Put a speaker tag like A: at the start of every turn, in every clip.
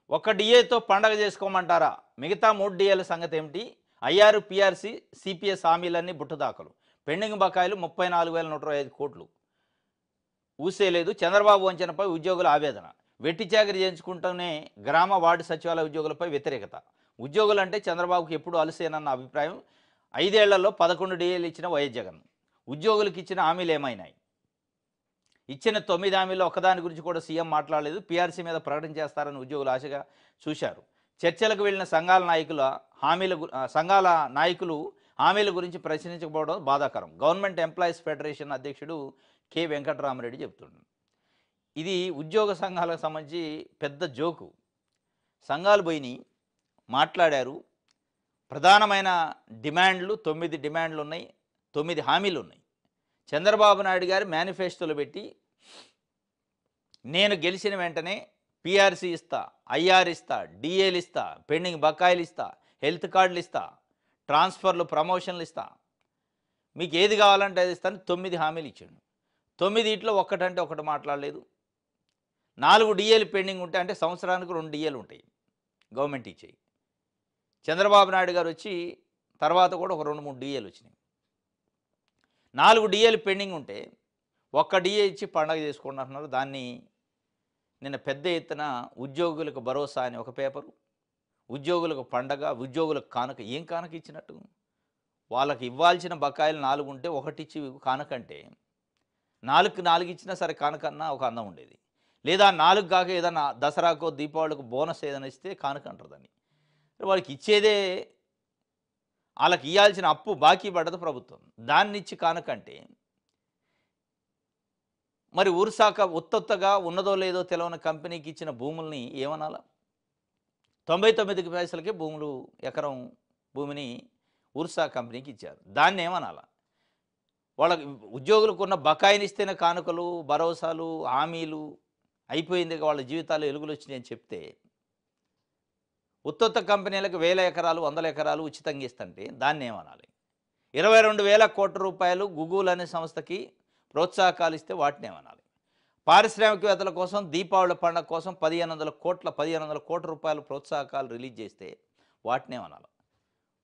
A: ఒక్క డిఏతో పండగ చేసుకోమంటారా? మిగతా 3 డిఏల సంగతి ఏమిటి? ఐఆర్, పీఆర్సీ, సిపిఎస్ హామీలన్నీ బుట్టదాఖలు. పెండింగ్ బకాయిలు 34,125 కోట్లు. ఊసేలేదు. చంద్రబాబు వంచనపై ఉద్యోగుల ఆవేదన. వెట్టి చాకిరీ చేయించుకుంటూనే గ్రామ వార్డు సచివాలయ ఉద్యోగులపై వ్యతిరేకత. ఉద్యోగులంటే చంద్రబాబుకి ఎప్పుడు అలసేనన్న అభిప్రాయం. 5 ఏళ్లలో 11 డిఏలు ఇచ్చిన వైఎస్ జగన్. ఉద్యోగులకు ఇచ్చిన హామీలు ఏమైనాయి? ఇచ్చిన 9 హామీల్లో ఒక్కదాని గురించి కూడా సీఎం మాట్లాడలేదు. పీఆర్సీ మీద ప్రకటన చేస్తారని ఉద్యోగులు ఆశగా చూశారు. చర్చలకు వెళ్లిన సంఘాల నాయకులు హామీల గురించి ప్రశ్నించకపోవడం బాధాకరం. గవర్నమెంట్ ఎంప్లాయీస్ ఫెడరేషన్ అధ్యక్షుడు కె వెంకటరామరెడ్డి చెబుతున్నాడు. ఇది ఉద్యోగ సంఘాలకు సంబంధించి పెద్ద జోకు. సంఘాలు పోయినాయి, మాట్లాడారు. ప్రధానమైన డిమాండ్లు 9 డిమాండ్లు ఉన్నాయి, 9 హామీలు ఉన్నాయి. చంద్రబాబు నాయుడు గారు మేనిఫెస్టోలో పెట్టి నేను గెలిచిన వెంటనే పీఆర్సీ ఇస్తా, ఐఆర్ ఇస్తా, డిఏలు ఇస్తా, పెండింగ్ బకాయిలు ఇస్తా, హెల్త్ కార్డులు ఇస్తా, ట్రాన్స్ఫర్లు, ప్రమోషన్లు ఇస్తా, మీకు ఏది కావాలంటే అది ఇస్తాను 9 హామీలు ఇచ్చాడు. 9 ఒక్కటంటే ఒకటి మాట్లాడలేదు. 4 డిఏలు పెండింగ్ ఉంటే, అంటే సంవత్సరానికి 2 డిఏలు ఉంటాయి గవర్నమెంట్ ఇచ్చేయి. చంద్రబాబు నాయుడు గారు వచ్చి తర్వాత కూడా ఒక 2-3 డిఏలు వచ్చినాయి. 4 డిఏలు పెండింగ్ ఉంటే ఒక్క డిఏ ఇచ్చి పండగ చేసుకుంటున్నారు. దాన్ని నిన్న పెద్ద ఎత్తున ఉద్యోగులకు భరోసా అని ఒక పేపరు, ఉద్యోగులకు పండగ, ఉద్యోగులకు కానుక. ఏం కానుక ఇచ్చినట్టు? వాళ్ళకి ఇవ్వాల్సిన బకాయిలు 4 ఉంటే ఒకటిచ్చి కానుకంటే 4కి 4 ఇచ్చినా సరే కానుకన్నా ఒక అందం ఉండేది. లేదా 4 కాక ఏదన్నా దసరాకో దీపావళికో బోనస్ ఏదైనా ఇస్తే కానుక అంటారు దాన్ని. వాళ్ళకి ఇచ్చేదే, వాళ్ళకి ఇవ్వాల్సిన అప్పు బాకీ పడ్డది ప్రభుత్వం, దాన్ని ఇచ్చి కానుకంటే మరి ఊరుసాక ఉత్తొత్తగా ఉన్నదో లేదో తెలవని కంపెనీకి ఇచ్చిన భూముల్ని ఏమనాలా? 99 పైసలకే భూములు, ఎకరం భూమిని ఊర్సా కంపెనీకి ఇచ్చారు. దాన్ని ఏమనాలా? వాళ్ళకి ఉద్యోగులకు ఉన్న బకాయిని ఇస్తేనే కానుకలు, భరోసాలు, హామీలు అయిపోయింది, వాళ్ళ జీవితాలు వెలుగులు వచ్చినాయి అని చెప్తే, ఉత్తొత్త కంపెనీలకు 1000 ఎకరాలు, 100 ఎకరాలు ఉచితంగా ఇస్తుంటే దాన్ని ఏమనాలి? 22,000 కోట్ల రూపాయలు గూగుల్ అనే సంస్థకి ప్రోత్సాహకాలు ఇస్తే వాటిని ఏమనాలి? పారిశ్రామికవేత్తల కోసం దీపావళి పండుగ కోసం 1,500 కోట్ల రూపాయలు ప్రోత్సాహకాలు రిలీజ్ చేస్తే వాటిని ఏమనాలి?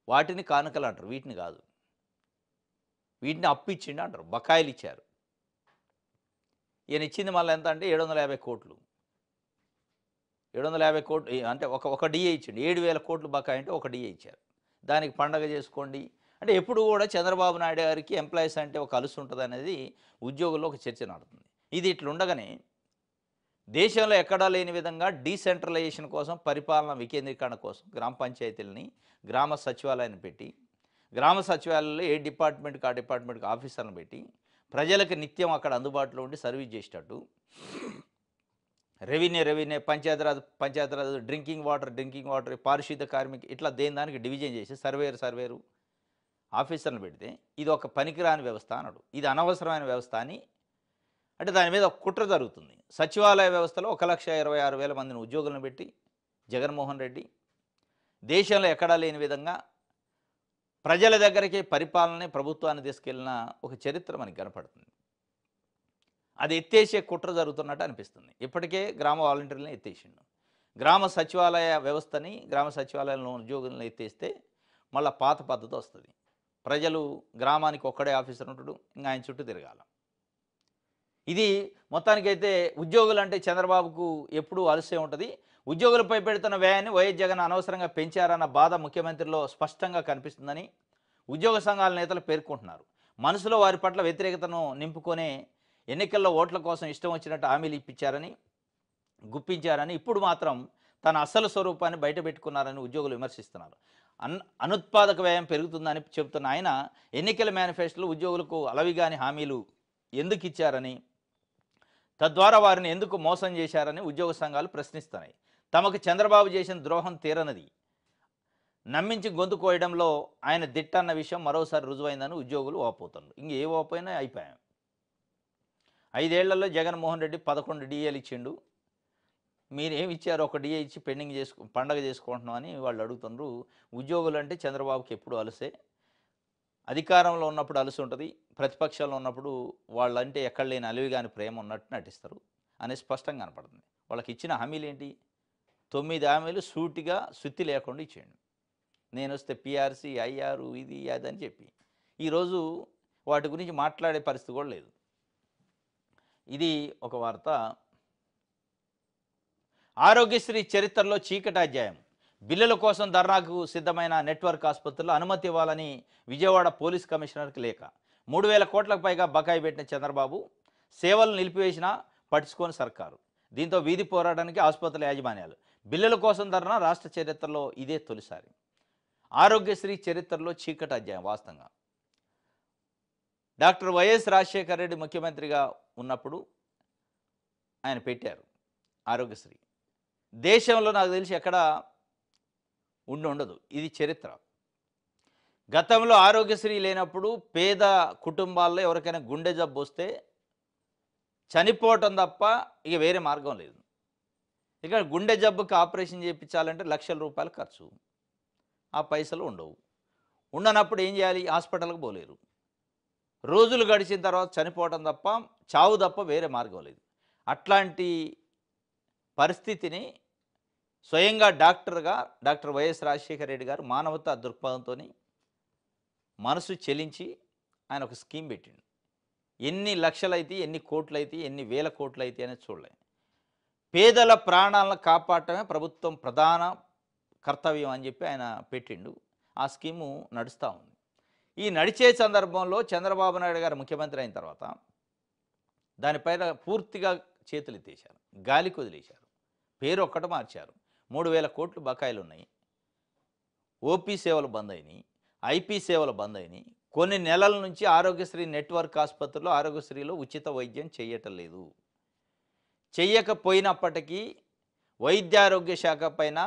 A: వాటిని కానుకలు అంటారు, వీటిని కాదు. వీటిని అప్పు ఇచ్చిండు అంటారు, బకాయిలు ఇచ్చారు. ఈయన ఇచ్చింది మళ్ళీ ఎంత అంటే 750 కోట్లు. 750 కోట్లు అంటే ఒక డిఏ ఇచ్చిండు. 7,000 కోట్లు బకాయి అంటే ఒక డిఏ ఇచ్చారు. దానికి పండగ చేసుకోండి అంటే ఎప్పుడు కూడా చంద్రబాబు నాయుడు గారికి ఎంప్లాయీస్ అంటే ఒక అలుసు ఉంటుంది అనేది ఉద్యోగుల్లో ఒక చర్చ నడుతుంది. ఇది ఇట్లుండగానే దేశంలో ఎక్కడా లేని విధంగా డీసెంట్రలైజేషన్ కోసం, పరిపాలన వికేంద్రీకరణ కోసం గ్రామ పంచాయతీలని, గ్రామ సచివాలయాన్ని పెట్టి, గ్రామ సచివాలయంలో ఏ డిపార్ట్మెంట్కి ఆ డిపార్ట్మెంట్కి ఆఫీసర్లను పెట్టి ప్రజలకు నిత్యం అక్కడ అందుబాటులో ఉండి సర్వీస్ చేసేటట్టు, రెవెన్యూ, పంచాయతీరాజ్, డ్రింకింగ్ వాటర్, పారిశుద్ధ కార్మిక, ఇట్లా దేని దానికి డివిజన్ చేసి సర్వేరు ఆఫీసర్లను పెడితే ఇది ఒక పనికిరాని వ్యవస్థ అన్నాడు. ఇది అనవసరమైన వ్యవస్థ అని, అంటే దాని మీద ఒక కుట్ర జరుగుతుంది. సచివాలయ వ్యవస్థలో 1,26,000 మందిని ఉద్యోగులను పెట్టి జగన్మోహన్ రెడ్డి దేశంలో ఎక్కడా లేని విధంగా ప్రజల దగ్గరికి పరిపాలనని, ప్రభుత్వాన్ని తీసుకెళ్లిన ఒక చరిత్ర మనకి కనపడుతుంది. అది ఎత్తేసే కుట్ర జరుగుతున్నట్టు అనిపిస్తుంది. ఇప్పటికే గ్రామ వాలంటీర్లను ఎత్తేసిండు. గ్రామ సచివాలయ వ్యవస్థని, గ్రామ సచివాలయంలో ఉద్యోగులను ఎత్తేస్తే మళ్ళీ పాత పద్ధతి వస్తుంది. ప్రజలు గ్రామానికి ఒక్కడే ఆఫీసర్ ఉంటాడు, ఇంకా ఆయన చుట్టూ తిరగాల. ఇది మొత్తానికైతే ఉద్యోగులు అంటే చంద్రబాబుకు ఎప్పుడూ అలసే ఉంటుంది. ఉద్యోగులపై పెడుతున్న వ్యయాన్ని వైఎస్ జగన్ అనవసరంగా పెంచారన్న బాధ ముఖ్యమంత్రిలో స్పష్టంగా కనిపిస్తుందని ఉద్యోగ సంఘాల నేతలు పేర్కొంటున్నారు. మనసులో వారి పట్ల వ్యతిరేకతను నింపుకొనే ఎన్నికల్లో ఓట్ల కోసం ఇష్టం వచ్చినట్టు హామీలు గుప్పించారని, ఇప్పుడు మాత్రం తన అసలు స్వరూపాన్ని బయటపెట్టుకున్నారని ఉద్యోగులు విమర్శిస్తున్నారు. అనుత్పాదక వ్యయం పెరుగుతుందని చెబుతున్న ఆయన ఎన్నికల మేనిఫెస్టోలో ఉద్యోగులకు అలవిగాని హామీలు ఎందుకు ఇచ్చారని, తద్వారా వారిని ఎందుకు మోసం చేశారని ఉద్యోగ సంఘాలు ప్రశ్నిస్తున్నాయి. తమకు చంద్రబాబు చేసిన ద్రోహం తీరనది, నమ్మించి గొంతు కోయడంలో ఆయన దిట్ట అన్న విషయం మరోసారి రుజువైందని ఉద్యోగులు వాపోతున్నారు. ఇంక ఏ వాపోయినా అయిపోయాం. 5 ఏళ్లలో జగన్మోహన్ రెడ్డి 11 డిఏలు ఇచ్చిండు. మీరేమి ఇచ్చారు? ఒక డిఏ ఇచ్చి పండగ చేసుకుంటున్నాం అని వాళ్ళు అడుగుతున్నారు. ఉద్యోగులు అంటే చంద్రబాబుకి ఎప్పుడు అలసే. అధికారంలో ఉన్నప్పుడు అలసి ఉంటుంది, ప్రతిపక్షంలో ఉన్నప్పుడు వాళ్ళంటే ఎక్కడ లేని అలివిగాని ప్రేమ ఉన్నట్టు నటిస్తారు అనేది స్పష్టంగా కనపడుతుంది. వాళ్ళకి ఇచ్చిన హామీలు ఏంటి? 9 హామీలు సూటిగా సుత్తి లేకుండా ఇచ్చాడు. నేనొస్తే పీఆర్సీ, ఐఆర్ ఇది అదని చెప్పి. ఈరోజు వాటి గురించి మాట్లాడే పరిస్థితి కూడా లేదు. ఇది ఒక వార్త. ఆరోగ్యశ్రీ చరిత్రలో చీకటి అధ్యాయం. బిల్లుల కోసం ధర్నాకు సిద్ధమైన నెట్వర్క్ ఆసుపత్రుల్లో అనుమతి ఇవ్వాలని విజయవాడ పోలీస్ కమిషనర్కి లేఖ. 3,000 కోట్లకు పైగా బకాయి పెట్టిన చంద్రబాబు సేవలు నిలిపివేసినా పట్టించుకోని సర్కారు. దీంతో వీధి పోరాటానికి ఆసుపత్రుల యాజమాన్యాలు. బిల్లుల కోసం ధర్నా రాష్ట్ర చరిత్రలో ఇదే తొలిసారి. ఆరోగ్యశ్రీ చరిత్రలో చీకటి అధ్యాయం. వాస్తవంగా డాక్టర్ వైఎస్ రాజశేఖర రెడ్డి ముఖ్యమంత్రిగా ఉన్నప్పుడు ఆయన పెట్టారు ఆరోగ్యశ్రీ. దేశంలో నాకు తెలిసి ఎక్కడ ఉండదు. ఇది చరిత్ర. గతంలో ఆరోగ్యశ్రీ లేనప్పుడు పేద కుటుంబాల్లో ఎవరికైనా గుండె జబ్బు వస్తే చనిపోవటం తప్ప ఇక వేరే మార్గం లేదు. ఇక గుండె జబ్బుకి ఆపరేషన్ చేయించాలంటే లక్షల రూపాయలు ఖర్చు. ఆ పైసలు ఉండవు. ఉండనప్పుడు ఏం చేయాలి? హాస్పిటల్కి పోలేరు. రోజులు గడిచిన తర్వాత చనిపోవటం తప్ప, చావు తప్ప వేరే మార్గం లేదు. అట్లాంటి పరిస్థితిని స్వయంగా డాక్టర్ వైఎస్ రాజశేఖర రెడ్డి గారు మానవతా దృక్పథంతో మనసు చెలించి ఆయన ఒక స్కీమ్ పెట్టిండు. ఎన్ని లక్షలైతే, ఎన్ని కోట్లయితే, ఎన్ని వేల కోట్లయితే అనేది చూడలే. పేదల ప్రాణాలను కాపాడటమే ప్రభుత్వం ప్రధాన కర్తవ్యం అని చెప్పి ఆయన పెట్టిండు. ఆ స్కీము నడుస్తూ ఉంది. ఈ నడిచే సందర్భంలో చంద్రబాబు నాయుడు గారు ముఖ్యమంత్రి అయిన తర్వాత దానిపైన పూర్తిగా చేతులు ఎత్తేశారు, గాలికి వదిలేశారు. పేరు ఒక్కటి మార్చారు. 3,000 కోట్లు బకాయిలు ఉన్నాయి. ఓపీ సేవలు బంద్ అయినాయి, ఐపీ సేవలు బంద్ అయినాయి. కొన్ని నెలల నుంచి ఆరోగ్యశ్రీ నెట్వర్క్ ఆసుపత్రుల్లో ఆరోగ్యశ్రీలో ఉచిత వైద్యం చేయటం లేదు. చెయ్యకపోయినప్పటికీ వైద్యారోగ్య శాఖ పైన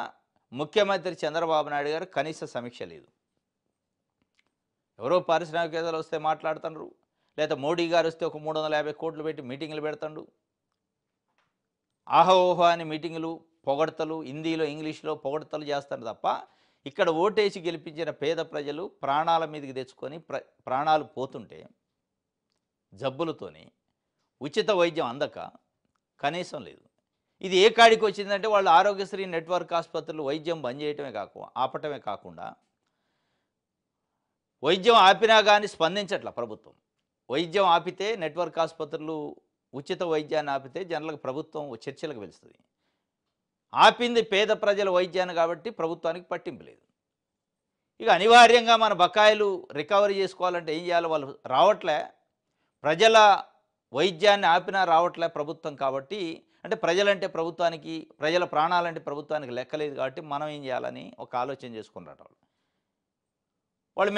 A: ముఖ్యమంత్రి చంద్రబాబు నాయుడు గారు కనీస సమీక్ష లేదు. ఎవరో పారిశ్రామికవేత్తలు వస్తే మాట్లాడుతున్నారు, లేదా మోడీ గారు వస్తే ఒక 350 కోట్లు పెట్టి మీటింగులు పెడతాడు. ఆహోహో అని మీటింగులు, పొగడతలు, హిందీలో ఇంగ్లీష్లో పొగడతలు చేస్తారు తప్ప ఇక్కడ ఓటేసి గెలిపించిన పేద ప్రజలు ప్రాణాల మీదకి తెచ్చుకొని ప్రాణాలు పోతుంటే జబ్బులతోని ఉచిత వైద్యం అందక కనీసం లేదు. ఇది ఏ కాడికి వచ్చిందంటే వాళ్ళు ఆరోగ్యశ్రీ నెట్వర్క్ ఆసుపత్రులు వైద్యం బంద్ చేయటమే ఆపటమే కాకుండా వైద్యం ఆపినా కానీ స్పందించట్ల ప్రభుత్వం. వైద్యం ఆపితే, నెట్వర్క్ ఆసుపత్రులు ఉచిత వైద్యాన్ని ఆపితే జనరల్గా ప్రభుత్వం చర్చలకు వెలుస్తుంది. ఆపింది పేద ప్రజల వైద్యాన్ని కాబట్టి ప్రభుత్వానికి పట్టింపు లేదు. ఇక అనివార్యంగా మన బకాయిలు రికవరీ చేసుకోవాలంటే ఏం చేయాలి? వాళ్ళు రావట్లే. ప్రజల వైద్యాన్ని ఆపినా రావట్లే ప్రభుత్వం. కాబట్టి అంటే ప్రజలంటే ప్రభుత్వానికి, ప్రజల ప్రాణాలంటే ప్రభుత్వానికి లెక్కలేదు. కాబట్టి మనం ఏం చేయాలని ఒక ఆలోచన చేసుకున్నారు వాళ్ళు.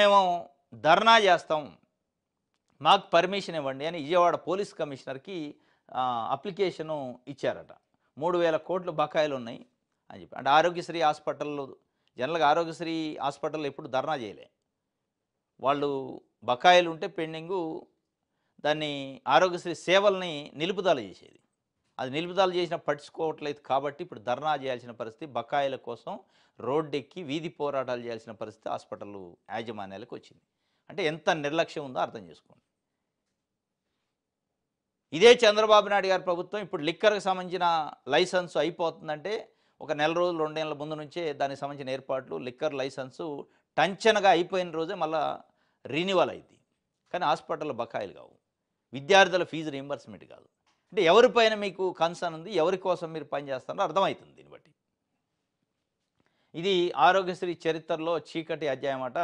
A: మేము ధర్నా చేస్తాం, మాకు పర్మిషన్ ఇవ్వండి అని విజయవాడ పోలీస్ కమిషనర్కి అప్లికేషను ఇచ్చారట. 3,000 కోట్లు బకాయిలు ఉన్నాయి అని చెప్పి. అంటే ఆరోగ్యశ్రీ హాస్పిటల్లో జనరల్గా ఆరోగ్యశ్రీ హాస్పిటల్లో ఎప్పుడు ధర్నా చేయలే. వాళ్ళు బకాయిలు ఉంటే పెండింగు, దాన్ని ఆరోగ్యశ్రీ సేవల్ని నిలుపుదల చేసేది. అది నిలుపుదల చేసిన పట్టించుకోవట్లేదు. కాబట్టి ఇప్పుడు ధర్నా చేయాల్సిన పరిస్థితి, బకాయిల కోసం రోడ్డెక్కి వీధి పోరాటాలు చేయాల్సిన పరిస్థితి హాస్పిటల్ యాజమాన్యాలకు వచ్చింది. అంటే ఎంత నిర్లక్ష్యం ఉందో అర్థం చేసుకోండి. ఇదే చంద్రబాబు నాయుడు గారి ప్రభుత్వం ఇప్పుడు లిక్కర్కి సంబంధించిన లైసెన్స్ అయిపోతుందంటే ఒక నెల రోజులు, 2 నెలల ముందు నుంచే దానికి సంబంధించిన ఏర్పాట్లు, లిక్కర్ లైసెన్సు టంచనగా అయిపోయిన రోజే మళ్ళీ రీనివల్ అయింది. కానీ హాస్పిటల్ బకాయిలు కావు, విద్యార్థుల ఫీజు రీయింబర్స్మెంట్ కాదు. అంటే ఎవరిపైన మీకు కన్సర్న్ ఉంది, ఎవరి కోసం మీరు పనిచేస్తారో అర్థమవుతుంది దీన్ని బట్టి. ఇది ఆరోగ్యశ్రీ చరిత్రలో చీకటి అధ్యాయం అట.